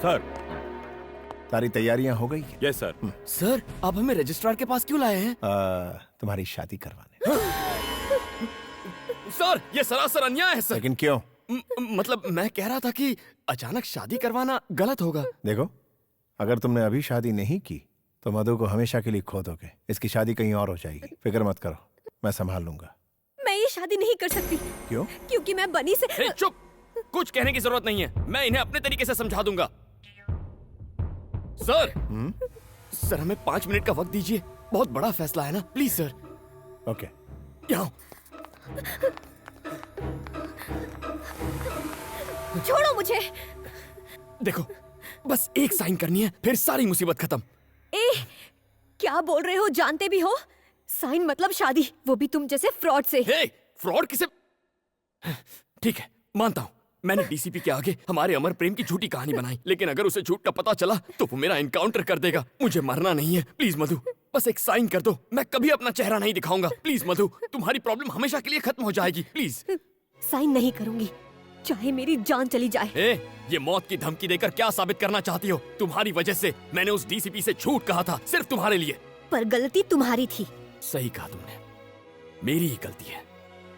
Sir. सारी तैयारियां हो गई हैं? Yes sir. सर, आप हमें रजिस्ट्रार के पास क्यों लाए हैं? तुम्हारी शादी करवाने। सर, ये सरासर अन्याय है सर। लेकिन क्यों? मतलब मैं कह रहा था कि अचानक शादी करवाना गलत होगा। देखो, अगर तुमने अभी शादी नहीं की तो मधु को हमेशा के लिए खो दोगे। इसकी शादी कहीं और हो जाएगी। फिक्र मत करो, मैं संभाल लूंगा। मैं ये शादी नहीं कर सकती। क्यों? क्योंकि मैं बनी से। ए, चुप! कुछ कहने की जरूरत नहीं है, मैं इन्हें अपने तरीके से समझा दूंगा। सर, सर हमें 5 मिनट का वक्त दीजिए। बहुत बड़ा फैसला है ना, प्लीज सर। ओके। यहाँ छोड़ो मुझे। देखो, बस एक साइन करनी है, फिर सारी मुसीबत खत्म। ए, क्या बोल रहे हो? जानते भी हो? साइन मतलब शादी, वो भी तुम जैसे फ्रॉड से। हे, फ्रॉड किसे? ठीक है, मानता हूँ, मैंने डीसीपी के आगे हमारे अमर प्रेम की झूठी कहानी बनाई, लेकिन अगर उसे झूठ का पता चला तो वो मेरा एनकाउंटर कर देगा। मुझे मरना नहीं है। प्लीज मधु, बस एक साइन कर दो। मैं कभी अपना चेहरा नहीं दिखाऊंगा। प्लीज मधु, तुम्हारी प्रॉब्लम हमेशा के लिए खत्म हो जाएगी। प्लीज। साइन नहीं करूंगी, चाहे मेरी जान चली जाए। ये मौत की धमकी देकर क्या साबित करना चाहती हो? तुम्हारी वजह से मैंने उस डीसीपी से झूठ कहा था, सिर्फ तुम्हारे लिए। पर गलती तुम्हारी थी। सही कहा तुमने, मेरी ही गलती है।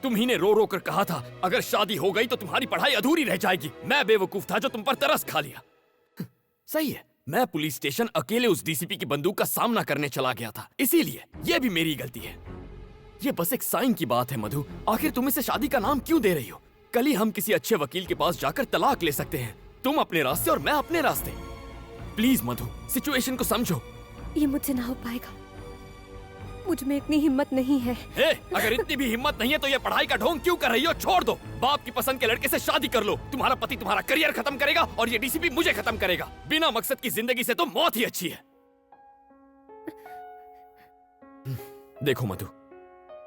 तुम ही ने रो रो कर कहा था अगर शादी हो गई तो तुम्हारी पढ़ाई अधूरी रह जाएगी। मैं बेवकूफ था जो तुम पर तरस खा लिया। सही है, मैं पुलिस स्टेशन अकेले उस डीसीपी की बंदूक का सामना करने चला गया था, इसीलिए ये भी मेरी गलती है। ये बस एक साइन की बात है मधु। आखिर तुम इसे शादी का नाम क्यों दे रही हो? कल ही हम किसी अच्छे वकील के पास जाकर तलाक ले सकते हैं, तुम अपने रास्ते और मैं अपने रास्ते। प्लीज मधु, सिचुएशन को समझो। ये मुझसे ना हो पाएगा, मुझ में इतनी हिम्मत नहीं है। अगर इतनी भी हिम्मत नहीं है तो ये पढ़ाई का ढोंग क्यों कर रही हो? छोड़ दो, बाप की पसंद के लड़के से शादी कर लो। तुम्हारा पति तुम्हारा करियर खत्म करेगा और ये डीसीपी मुझे खत्म करेगा। बिना मकसद की जिंदगी से तो मौत ही अच्छी है। देखो मधु,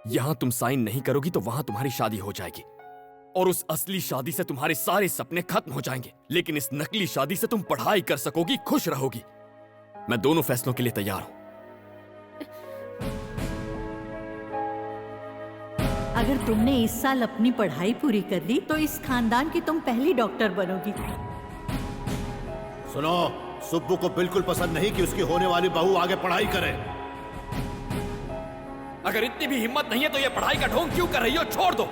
यहाँ तुम साइन नहीं करोगी तो वहां तुम्हारी शादी हो जाएगी और उस असली शादी से तुम्हारे सारे सपने खत्म हो जाएंगे, लेकिन इस नकली शादी से तुम पढ़ाई कर सकोगी, खुश रहोगी। मैं दोनों फैसलों के लिए तैयार हूं। अगर तुमने इस साल अपनी पढ़ाई पूरी कर ली तो इस खानदान की तुम पहली डॉक्टर बनोगी। सुनो, सुब्बू को बिल्कुल पसंद नहीं कि उसकी होने वाली बहू आगे पढ़ाई करे। अगर इतनी भी हिम्मत नहीं है तो ये पढ़ाई का ढोंग क्यों कर रही हो? छोड़ दो।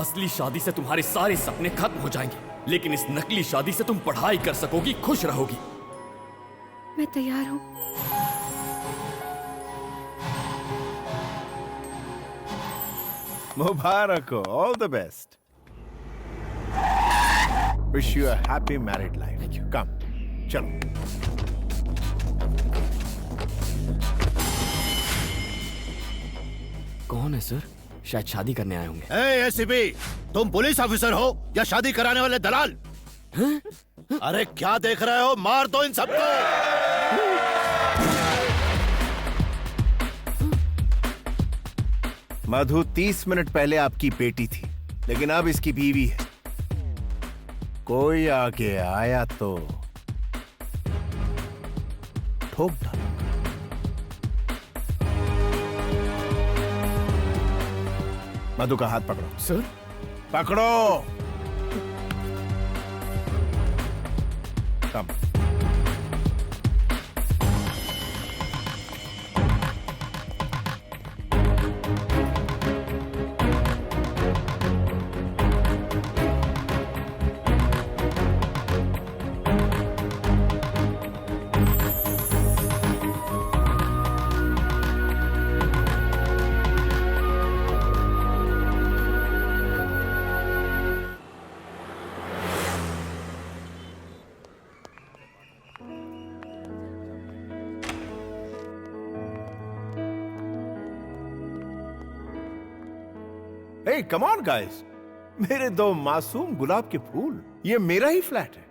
असली शादी से तुम्हारे सारे सपने खत्म हो जाएंगे, लेकिन इस नकली शादी से तुम पढ़ाई कर सकोगी, खुश रहोगी। मैं तैयार हूँ। मुबारक हो, all the best. Wish you a happy married life. Thank you. Come, चलो। कौन है सर? शायद शादी करने आए होंगे। एसीपी, तुम पुलिस ऑफिसर हो या शादी कराने वाले दलाल? अरे क्या देख रहे हो? मार दो इन सबको। मधु 30 मिनट पहले आपकी बेटी थी, लेकिन अब इसकी बीवी है। कोई आगे आया तो ठोक डालो। मधु का हाथ पकड़ो। सर? पकड़ो। कम। Hey, come on guys, मेरे दो मासूम गुलाब के फूल, ये मेरा ही फ्लैट है।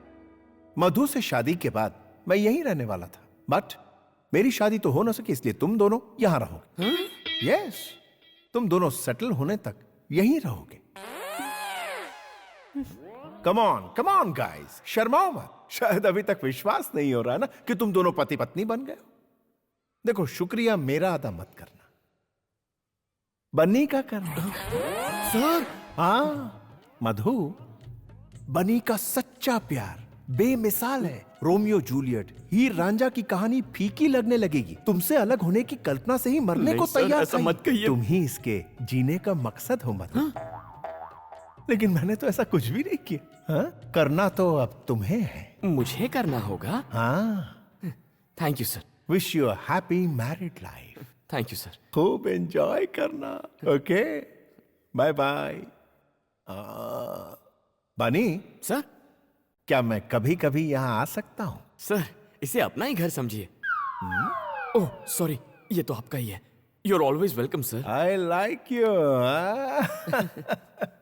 मधु से शादी के बाद मैं यहीं रहने वाला था, बट मेरी शादी तो हो ना सकी, इसलिए तुम दोनों यहां रहोगे। यस, तुम दोनों सेटल होने तक यहीं रहोगे। कम ऑन गाइस, शर्माओ मत। शायद अभी तक विश्वास नहीं हो रहा ना कि तुम दोनों पति पत्नी बन गए हो। देखो, शुक्रिया मेरा अदा मत करना, बन्नी का करना। सर? हाँ मधु, बनी का सच्चा प्यार बेमिसाल है। रोमियो जूलियट, हीर रांझा की कहानी फीकी लगने लगेगी। तुमसे अलग होने की कल्पना से ही मरने नहीं को सर, तैयार ऐसा था। मत कहिए। तुम ही इसके जीने का मकसद हो मधु। लेकिन मैंने तो ऐसा कुछ भी नहीं किया। हाँ? करना तो अब तुम्हें है। मुझे करना होगा। हाँ, thank you sir. Wish you a happy married life. Thank you sir. खूब एंजॉय करना। Okay, bye bye. बनी, सर, क्या मैं कभी कभी यहाँ आ सकता हूँ? सर इसे अपना ही घर समझिए। ओह सॉरी, ये तो आपका ही है। You are always welcome sir. I like you.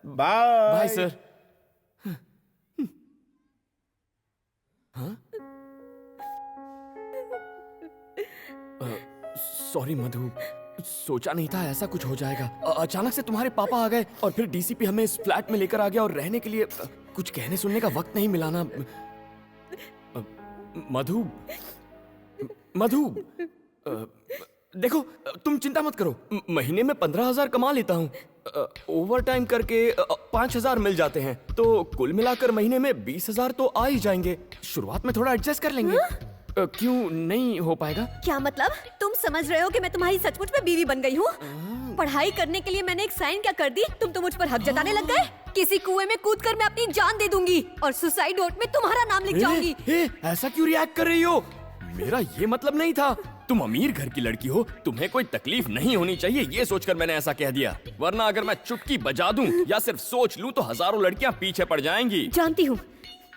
Bye bye sir. Sorry Madhu, सोचा नहीं था ऐसा कुछ हो जाएगा। अचानक से तुम्हारे पापा आ गए और फिर डीसीपी हमें इस फ्लैट में लेकर आ गया और रहने के लिए कुछ कहने सुनने का वक्त नहीं मिला ना। मधु, मधु, देखो तुम चिंता मत करो, महीने में 15,000 कमा लेता हूँ। ओवर टाइम करके 5,000 मिल जाते हैं, तो कुल मिलाकर महीने में 20,000 तो आ ही जाएंगे। शुरुआत में थोड़ा एडजस्ट कर लेंगे। क्यों नहीं हो पाएगा? क्या मतलब? तुम समझ रहे हो कि मैं तुम्हारी सचमुच में बीवी बन गई हूँ? पढ़ाई करने के लिए मैंने एक साइन क्या कर दी, तुम तो मुझ पर हक जताने लग गए। किसी कुएं में कूदकर मैं अपनी जान दे दूंगी और सुसाइड नोट में तुम्हारा नाम लिख जाऊंगी। ऐसा क्यों रिएक्ट कर रही हो? मेरा ये मतलब नहीं था। तुम अमीर घर की लड़की हो, तुम्हें कोई तकलीफ नहीं होनी चाहिए, ये सोचकर मैंने ऐसा कह दिया। वरना अगर मैं चुटकी बजा दूं या सिर्फ सोच लूं तो हजारों लड़कियां पीछे पड़ जाएंगी। जानती हूँ,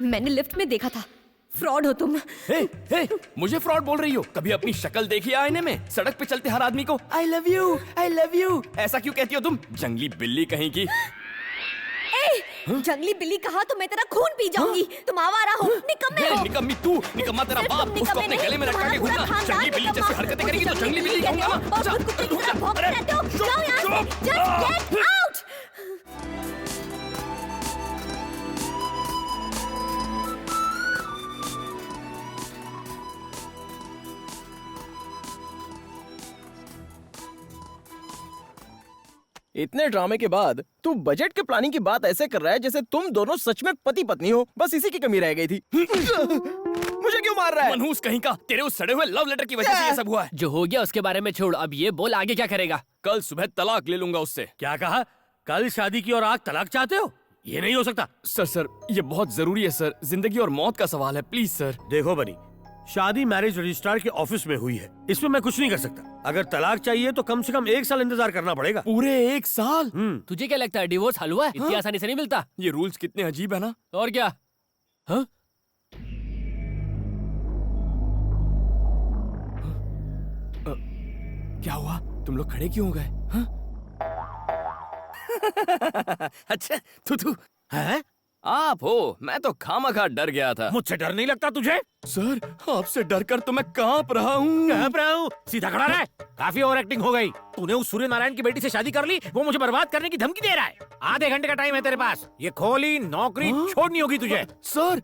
मैंने लिफ्ट में देखा था। फ्रॉड हो तुम। हे, मुझे फ्रॉड बोल रही हो? कभी अपनी शक्ल देखी आईने में? सड़क पे चलते हर आदमी को आई लव यू ऐसा क्यों कहती हो तुम? जंगली बिल्ली कहीं की। जंगली बिल्ली कहा तो मैं तेरा खून पी जाऊंगी। तुम आवारा हो, निकम्मे हो। निकम्मी तू, निकम्मा तेरा सिर्फ बाप। तुम उसको निकम्मे अपने गले में नहीं, लटका के तुम्हारा घूमना। पूरा जंगली बिल्ली खानदान जैसी हरकतें करेगी तो जंगली बिल्ली कहूंगा ना। और खुद कुत्ते की तरह भौंकते रहते हो। जाओ यहाँ से, just get out। इतने ड्रामे के बाद तू बजट के प्लानिंग की बात ऐसे कर रहा है जैसे तुम दोनों सच में पति पत्नी हो। बस इसी की कमी रह गई थी। मुझे क्यों मार रहा है? मनहूस कहीं का, तेरे उस सड़े हुए लव लेटर की वजह से ये सब हुआ है। जो हो गया उसके बारे में छोड़, अब ये बोल आगे क्या करेगा? कल सुबह तलाक ले लूंगा उससे। क्या कहा? कल शादी की और आज तलाक चाहते हो? ये नहीं हो सकता। सर ये बहुत जरूरी है सर, जिंदगी और मौत का सवाल है, प्लीज सर। देखो बनी, शादी मैरिज रजिस्ट्रार के ऑफिस में हुई है, इसमें मैं कुछ नहीं कर सकता। अगर तलाक चाहिए तो कम से कम 1 साल इंतजार करना पड़ेगा। पूरे 1 साल? तुझे क्या लगता है डिवोर्स हलवा है? इतनी आसानी से नहीं मिलता। ये रूल्स कितने अजीब है ना। और क्या? हाँ? क्या हुआ? तुम लोग खड़े क्यों हो गए? हाँ? अच्छा तू हैं? आप हो? मैं तो खामखा डर गया था। मुझसे डर नहीं लगता तुझे? सर आपसे डर कर तो मैं कांप रहा हूँ। कांप रहा हूँ? सीधा खड़ा रहे। काफी ओवर एक्टिंग हो गई। तूने उस सूर्य नारायण की बेटी से शादी कर ली, वो मुझे बर्बाद करने की धमकी दे रहा है। आधे घंटे का टाइम है तेरे पास, ये खोली नौकरी छोड़नी होगी तुझे। सर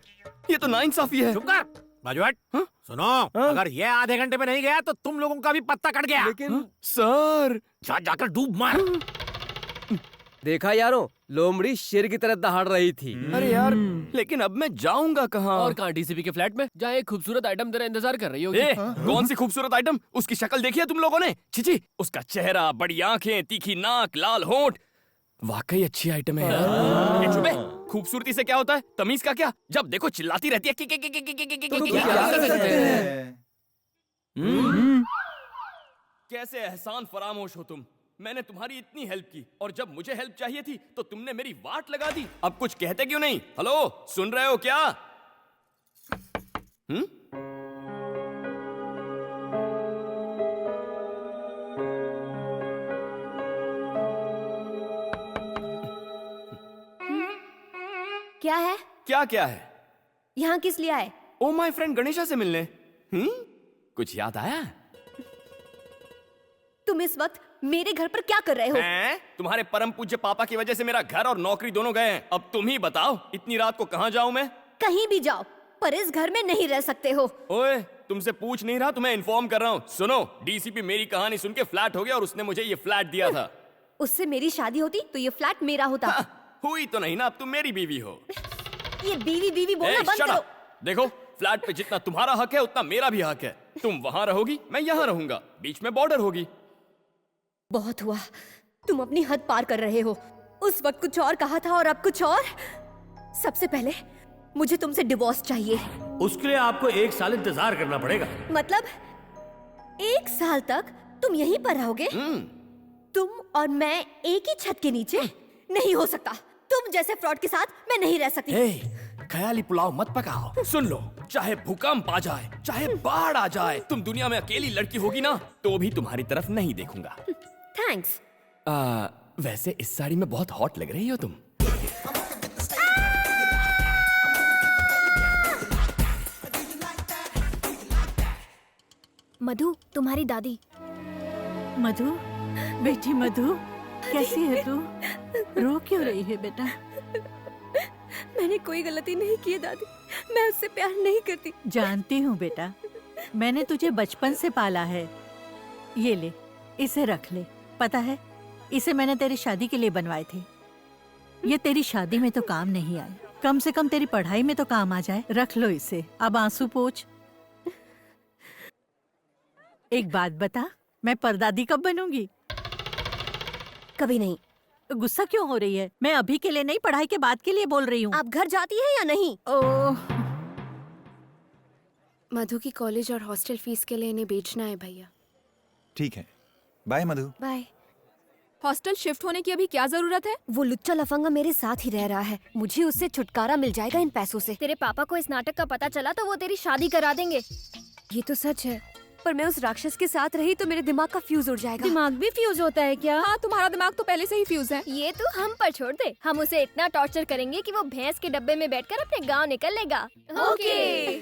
ये तो नाइंसाफी है। चुप कर बाजू हट। सुनो, अगर ये आधे घंटे में नहीं गया तो तुम लोगों का भी पत्ता कट गया। लेकिन सर जाकर डूब मार। देखा यारों, लोमड़ी शेर की तरह दहाड़ रही थी। अरे यार, लेकिन अब मैं जाऊंगा कहाँ? और कहाँ? डीसीपी के फ्लैट में, जहाँ एक खूबसूरत आइटम तेरा इंतजार कर रही होगी। कौन सी खूबसूरत आइटम? उसकी शक्ल देखी है तुम लोगों ने? छिची, उसका चेहरा, बड़ी आंखें, तीखी नाक, लाल होंठ, वाकई अच्छी आइटम है यार। ये चुप है। खूबसूरती से क्या होता है? तमीज का क्या? जब देखो चिल्लाती रहती है। कैसे एहसान फरामोश हो तुम। मैंने तुम्हारी इतनी हेल्प की और जब मुझे हेल्प चाहिए थी तो तुमने मेरी वाट लगा दी। अब कुछ कहते क्यों नहीं? हेलो, सुन रहे हो क्या? क्या है? क्या है? यहाँ किस लिए आए? ओ माय फ्रेंड गणेशा से मिलने। कुछ याद आया? तुम इस वक्त मेरे घर पर क्या कर रहे हो? हैं? तुम्हारे परम पूज्य पापा की वजह से मेरा घर और नौकरी दोनों गए हैं। अब तुम ही बताओ, इतनी रात को कहाँ जाऊं मैं? कहीं भी जाओ, पर इस घर में नहीं रह सकते हो। ओए, तुमसे पूछ नहीं रहा, तुम्हें इन्फॉर्म कर रहा हूँ। सुनो, डीसीपी मेरी कहानी सुन के फ्लैट हो गया और उसने मुझे ये फ्लैट दिया था। उससे मेरी शादी होती तो ये फ्लैट मेरा होता। हुई तो नहीं ना, अब तुम मेरी बीवी हो। ये बीवी बीवी बोलना बंद shut करो। up! देखो, फ्लैट पे जितना तुम्हारा हक है उतना मेरा भी हक है। तुम वहाँ रहोगी, मैं यहाँ रहूंगा, बीच में बॉर्डर होगी। बहुत हुआ, तुम अपनी हद पार कर रहे हो। उस वक्त कुछ और कहा था और अब कुछ और। सबसे पहले मुझे तुमसे डिवोर्स चाहिए। उसके लिए आपको 1 साल इंतजार करना पड़ेगा। मतलब 1 साल तक तुम यहीं पर रहोगे? तुम और मैं एक ही छत के नीचे? नहीं हो सकता। तुम जैसे फ्रॉड के साथ मैं नहीं रह सकती। ख्याली पुलाव मत पकाओ। सुन लो, चाहे भूकंप आ जाए, चाहे बाढ़ आ जाए, तुम दुनिया में अकेली लड़की होगी ना, तो भी तुम्हारी तरफ नहीं देखूंगा। थैंक्स। वैसे इस साड़ी में बहुत हॉट लग रही हो तुम। मधु, तुम्हारी दादी। मधु, बेटी मधु, कैसी है तू? रो क्यों रही है बेटा? मैंने कोई गलती नहीं की है दादी, मैं उससे प्यार नहीं करती। जानती हूँ बेटा, मैंने तुझे बचपन से पाला है। ये ले, इसे रख ले। पता है, इसे मैंने तेरी शादी के लिए बनवाए थे। ये तेरी शादी में तो काम नहीं आए, कम से कम तेरी पढ़ाई में तो काम आ जाए। रख लो इसे, अब आंसू पोंछ। एक बात बता, मैं परदादी कब बनूंगी? कभी नहीं। गुस्सा क्यों हो रही है? मैं अभी के लिए नहीं, पढ़ाई के बाद के लिए बोल रही हूँ। आप घर जाती है या नहीं? ओह, मधु की कॉलेज और हॉस्टल फीस के लिए इन्हें बेचना है भैया। ठीक है, बाय मधु। बाय। हॉस्टल शिफ्ट होने की अभी क्या जरूरत है? वो लुच्चा लफंगा मेरे साथ ही रह रहा है, मुझे उससे छुटकारा मिल जाएगा इन पैसों से। तेरे पापा को इस नाटक का पता चला तो वो तेरी शादी करा देंगे। ये तो सच है। पर मैं उस राक्षस के साथ रही तो मेरे दिमाग का फ्यूज उड़ जाएगा। दिमाग भी फ्यूज होता है क्या? हाँ, तुम्हारा दिमाग तो पहले से ही फ्यूज है। ये तो हम पर छोड़ दे, हम उसे इतना टॉर्चर करेंगे कि वो भैंस के डब्बे में बैठकर अपने गांव निकल लेगा। ओके।